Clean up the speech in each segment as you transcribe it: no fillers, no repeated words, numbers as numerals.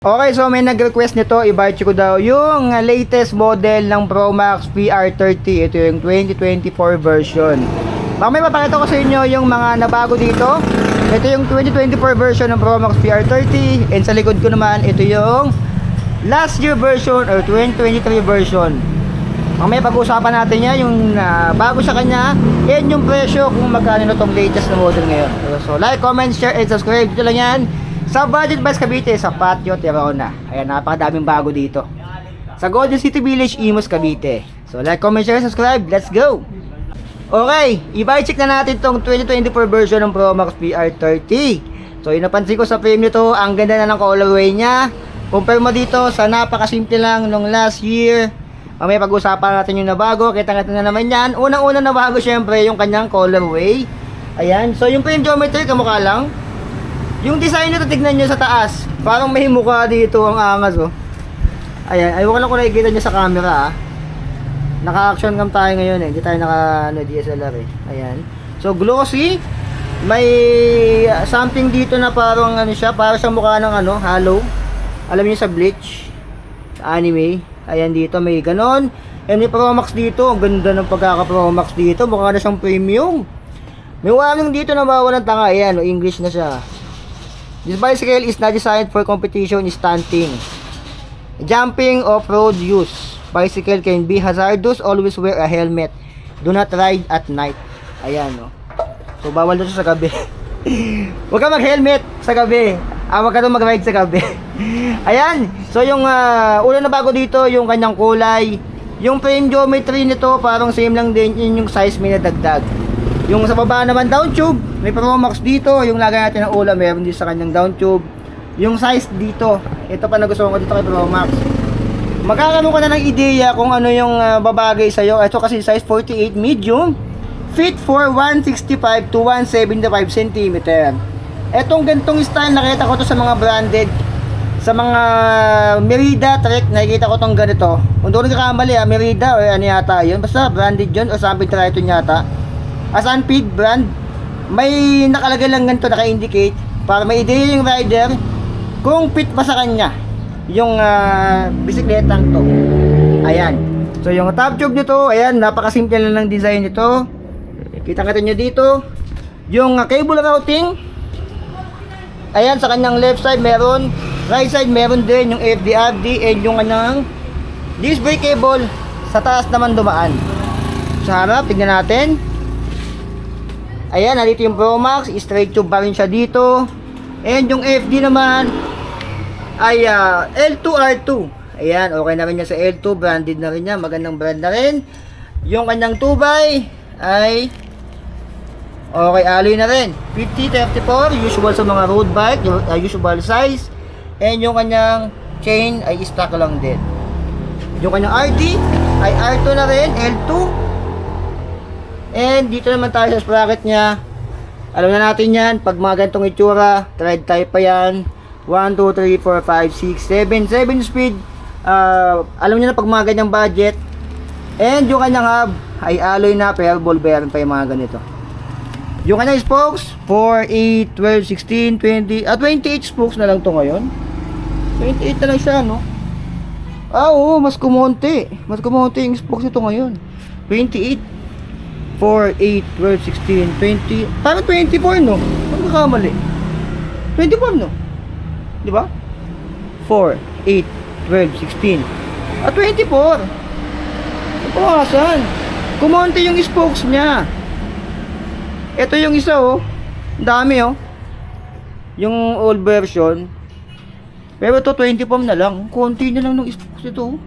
Okay, so may nag-request nito, i-batch ko daw yung latest model ng Pro Max PR30. Ito yung 2024 version. Mamaya papakita ko sa inyo yung mga nabago dito. Ito yung 2024 version ng Pro Max PR30. And sa likod ko naman, ito yung last year version or 2023 version. Mamaya pag-usapan natin yan, yung bago sa kanya and yung presyo kung magkano na itong latest na model ngayon. So like, comment, share, and subscribe. Dito lang yan sa Budget Buys Cavite, sa Patio Terona. Ayan, napakadaming bago dito sa Golden City Village, Imus, Cavite. So like, comment, share, subscribe. Let's go! Okay, i-check na natin itong 2024 version ng Pro Max PR30. So yung napansin ko sa frame nito, ang ganda na ng colorway niya. Compare mo dito sa napakasimple lang nung last year. May pag-usapan natin yung nabago. Kita natin na naman yan. Unang-una nabago syempre yung kanyang colorway. Ayan, so yung frame geometry kamukha lang. Yung design nito, tignan nyo sa taas. Parang may mukha dito ang angas, oh. Ayan, ayaw ko lang kung nakikita nyo sa camera, ah. Naka-action cam tayo ngayon, eh. Hindi tayo DSLR, eh. Ayan. So, glossy. May something dito na parang ano siya, parang siyang mukha ng hollow. Alam niyo sa Bleach, sa anime. Ayan, dito may ganon. And may Pro Max dito. Ang ganda ng pagkaka-Pro Max dito. Mukha na siyang premium. May warning dito na bawal ng tanga. Ayan, English na siya. This bicycle is not designed for competition stunting, jumping, off-road use. Bicycle can be hazardous. Always wear a helmet. Do not ride at night. Ayan, no. So, bawal dito sa gabi. Huwag ka mag-helmet sa gabi. Huwag ka doon mag-ride sa gabi. Ayan. So, yung una na bago dito, yung kanyang kulay. Yung frame geometry nito, parang same lang din. Yung size may nadagdag. Yung sa baba naman, down tube. May Pro Max dito, yung lagay natin ng ulam, meron din sa kanyang down tube. Yung size dito, ito pa nagustuhan ko dito kay Pro Max. Magkakaroon ka na ng ideya kung ano yung babagay sa'yo. Ito kasi size 48 medium, fit for 165 to 175 cm. Etong gantong style, nakita ko to sa mga branded, sa mga Merida Trek, nakikita ko tong ganito. Kung doon nagkakamali, Merida o ano yata yun, basta branded yun, o something Triton yata. Asanpid brand, may nakalagay lang ganito, naka-indicate para may ideya yung rider kung fit pa sa kanya yung bisikletang to. Ayan, so yung top tube nito, ayan, napakasimple lang ng design nito. Kita-kita nyo dito yung cable routing. Ayan, sa kanyang left side meron, right side meron din yung FDRD, and yung kanyang disc brake cable sa taas naman dumaan. Sa harap, tignan natin. Ayan, nandito yung Pro Max, straight tube pa rin siya dito. And yung FD naman ay L2R2. Ayan, okay na rin niya sa L2, branded na rin niya, magandang brand na rin. Yung kanyang 2x ay okay, alloy na rin. 50-34, usual sa mga road bike, usual size. And yung kanyang chain ay stock lang din. Yung kanyang RD ay R2 na rin, L2. And dito naman tayo sa sprocket niya. Alam na natin yan, pag mga ganitong itsura, thread type pa yan. 1, 2, 3, 4, 5, 6, 7 speed. Alam niyo na pag mga ganyang budget. And yung kanyang hub ay alloy na, pero ball bearing pa yung mga ganito. Yung kanyang spokes, 4, 8, 12, 16, 20, 28 spokes na lang to ngayon. 28 na lang siya, no? Oo, mas kumonti. Mas kumonti yung spokes ito ngayon. 28. 4, 8, 12, 16, 20. Parang 24, no? Ang kakamali. 24, no? Di ba? 4, 8, 12, 16. 24. Ipawasan. Kumonti yung spokes niya. Ito yung isa, oh. Dami, oh. Yung old version. Pero ito, 24 na lang. Konti na lang ng spokes ito, oh.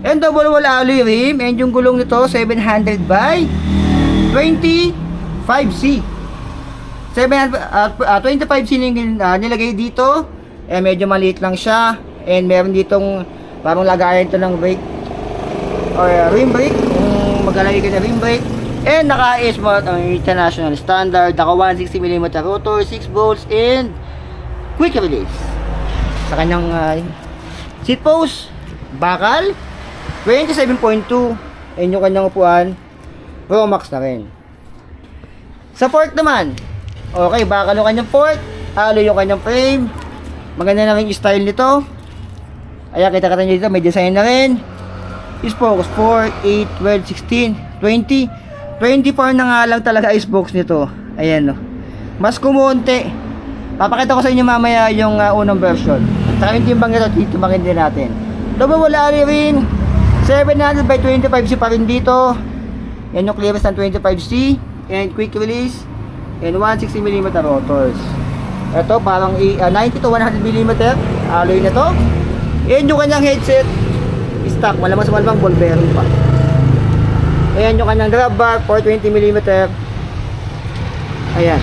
And double wall alloy rim. And yung gulong nito, 700 by 25C. 25C nilagay dito. Eh, medyo maliit lang siya. And meron ditong parang lagayan ito ng brake or rim brake, kung maglalagay ka ng rim brake. And naka-S-mount ang international standard. Naka 160mm rotor, 6 volts, and quick release. Sa kanyang seat post, bakal 27.2. And yung kanyang upuan, Pro Max na rin. Sa fork naman, okay, bakal yung kanyang fork, alloy yung kanyang frame. Maganda na rin yung style nito. Ayan, kita-kita nyo dito, may design na rin. Spokes 4, 8, 12, 16, 20, 24 na nga lang talaga spokes nito. Ayan, no. Mas kumonti. Papakita ko sa inyo mamaya yung unang version. At saka yung timbang nito, timbangin din natin. Double wall alley ring, 700 by 25C pa rin dito. Yan yung clearance ng 25C. And quick release. And 160mm rotors. Ito parang 90 to 100mm alloy na to. Yan yung kanyang headset. Stock, malamang sa malamang ball bearing pa. Ayan yung kanyang grab bar, 420mm. Ayan.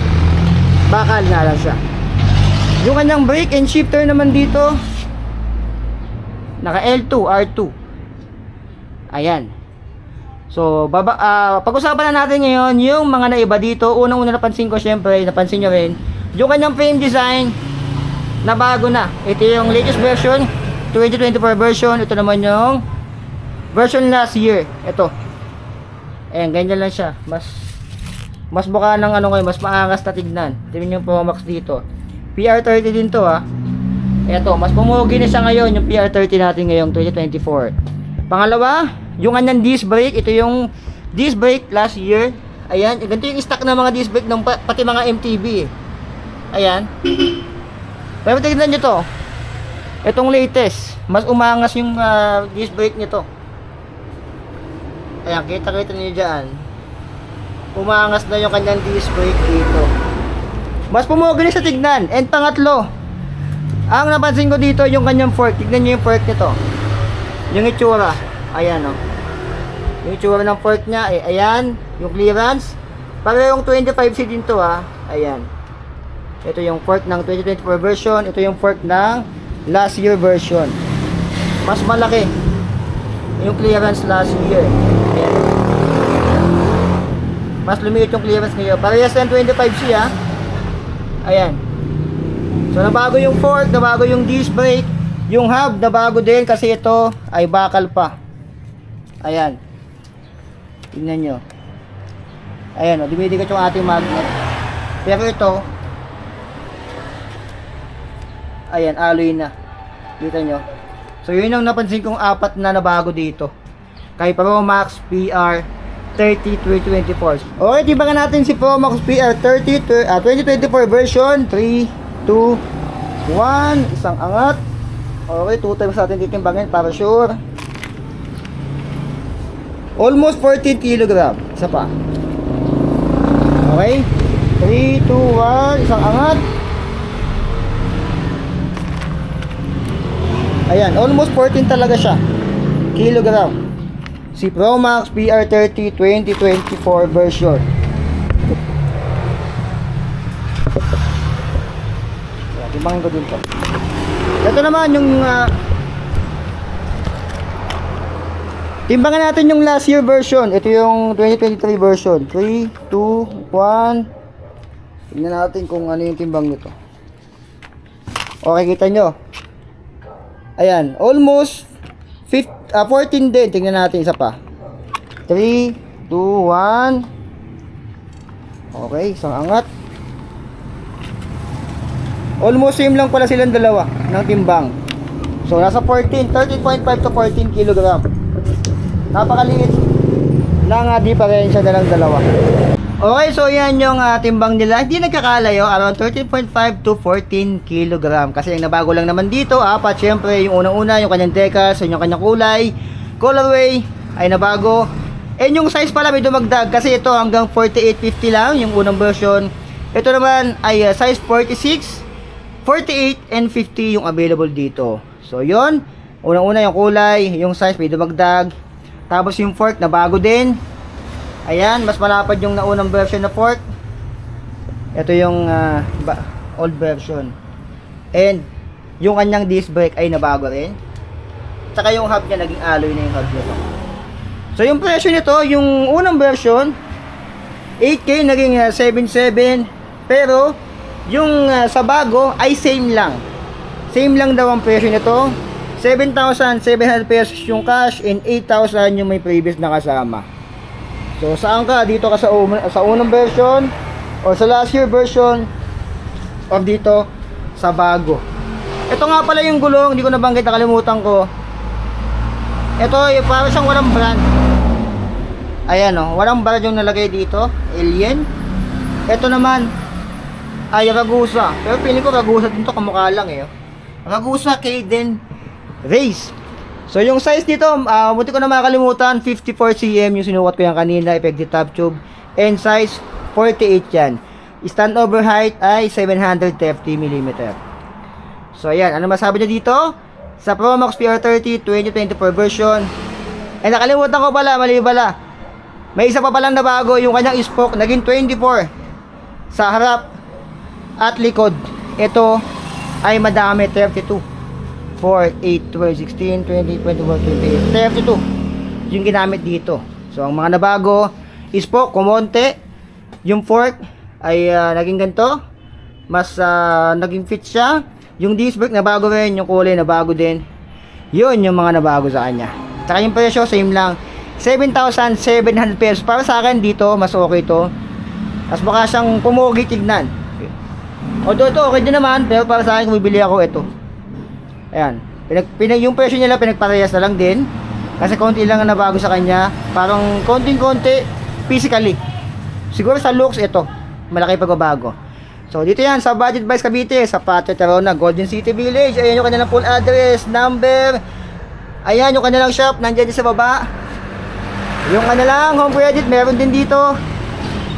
Bakal na lang siya. Yung kanyang brake and shifter naman dito, naka L2, R2. Ayan. So, pag-usapan na natin ngayon yung mga naiba dito. Unang-una napansin ko, syempre, napansin nyo rin, yung kanyang frame design na bago na. Ito yung latest version, 2024 version. Ito naman yung version last year. Ito. Ayan, ganyan lang siya. Mas mukha ng ano ngayon, mas maangas na tignan. Tingnan yung Pro Max dito. PR30 din to ha. Ito, mas pumugi na siya ngayon yung PR30 natin ngayong 2024. Pangalawa, yung kanyang disc brake. Ito yung disc brake last year. Ayan, ganito yung stock ng mga disc brake ng pati mga MTB eh. Ayan. Pero tignan nyo to. Itong latest, mas umangas yung disc brake nito. Ayan, kita-kita nyo dyan. Umangas na yung kanyang disc brake dito. Mas pumugi na sa tignan. And pangatlo, ang napansin ko dito yung kanyang fork. Tignan nyo yung fork nito. Yung itsura. Ayan o. Yung itsura ng fork niya. Ayan. Yung clearance. Parehong 25C din to ha. Ayan. Ito yung fork ng 2024 version. Ito yung fork ng last year version. Mas malaki yung clearance last year. Ayan. Mas lumiit yung clearance ngayon. Parehas ng 25C ha. Ayan. So nabago yung fork, nabago yung disc brake, yung hub nabago din kasi ito ay bakal pa. Ayan. Tingnan nyo. Ayan o, dumidikat yung ating magnet. Pero ito, ayan, alloy na. Kita nyo. So yun ang napansin kong apat na nabago dito. Kay Pro Max PR 30 2024. Okay, tibangan natin si Pro Max PR30 2024 version. 3, 2, 1. Isang angat. Okay, 2 times natin titimbangin para sure. Almost 14 kg. Isa pa. Okay. 3, 2, 1. Isang angat. Ayan, almost 14 talaga siya. Kilogram. Si Pro Max PR30 2024 version. Timbangin ko din to. Ito naman yung timbangan natin yung last year version. Ito yung 2023 version. 3, 2, 1. Tingnan natin kung ano yung timbang nito. Okay, kita nyo. Ayan, almost 14 din. Tingnan natin isa pa. 3, 2, 1. Okay, isang angat. Almost same lang pala silang dalawa ng timbang. So, nasa 13.5 to 14 kg. Napakaliit ng diferensya na lang dalawa. Okay, so yan yung timbang nila. Hindi nagkakalayo, around 13.5 to 14 kg. Kasi yung nabago lang naman dito, apat, syempre, yung unang-una, yung kanyang decals, yung kanyang kulay, colorway, ay nabago. And yung size pala may dumagdag kasi ito hanggang 4850 lang, yung unang version. Ito naman ay size 46, 48, and 50 yung available dito. So, yon. Unang-una yung kulay, yung size may dumagdag. Tapos yung fork na bago din. Ayan, mas malapad yung naunang version na fork. Ito yung old version. And yung kanyang disc brake ay nabago rin. Tsaka yung hub niya naging alloy na yung hub nito. So yung presyo nito, yung unang version 8K naging 7.7. Pero yung sa bago ay same lang. Same lang daw ang presyo nito. 7,700 pesos yung cash and 8,000 yung may previous na kasama. So saan ka? Dito ka sa unang version o sa last year version o dito sa bago. Ito nga pala yung gulong, hindi ko nabanggit, nakalimutan ko. Ito, para siyang walang brand. Ayan o, walang brand yung nalagay dito. Alien. Ito naman ay Ragusa. Pero feeling ko Ragusa din to, kamukha lang eh. Ragusa Kaden Race. So yung size nito, buti ko na makalimutan, 54 cm yung sinukat ko yan kanina, effective top tube. And size 48 yan. Stand over height ay 730 mm. So ayan, ano masabi nyo dito? Sa Promax PR30 2024 version. Eh nakalimutan ko pala, mali pala. May isa pa palang na bago, yung kanyang spoke, naging 24 sa harap at likod. Ito ay madami, 32, 4, 8, 12, 16, 20, 21, 28, 32 yung ginamit dito. So ang mga nabago, spoke kumonte, yung fork ay naging ganito, mas naging fit siya. Yung disc brake nabago rin, yung kulay nabago din. Yun yung mga nabago sa kanya. Saka yung presyo same lang, 7,700 pesos. Para sa akin dito mas okay to. Mas baka siyang pumugi tignan. Although ito okay din naman, pero para sa akin kung bibili ako ito. Ayan, yung presyo nila pinagparehas na lang din. Kasi konti lang ang nabago sa kanya. Parang konting-konti physically. Siguro sa looks ito malaki pagbabago. So dito yan sa Budget Buys Cavite, sa Patio Tarona, Golden City Village. Ayan yung kanilang full address, number. Ayan yung kanilang shop, nandiyan din sa baba. Yung kanilang home credit meron din dito.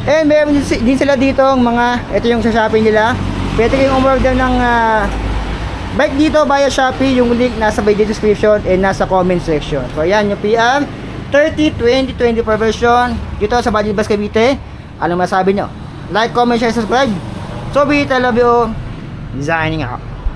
And meron din sila dito mga, ito yung sa Shopee nila. Pwede kayong umorder ng bike dito via Shopee. Yung link nasa video description and nasa comment section. So ayan yung PR 30 2024 version dito sa Budget Buys Cavite. Ano masabi nyo? Like, comment, share, subscribe. So be it, I love you. Designing out.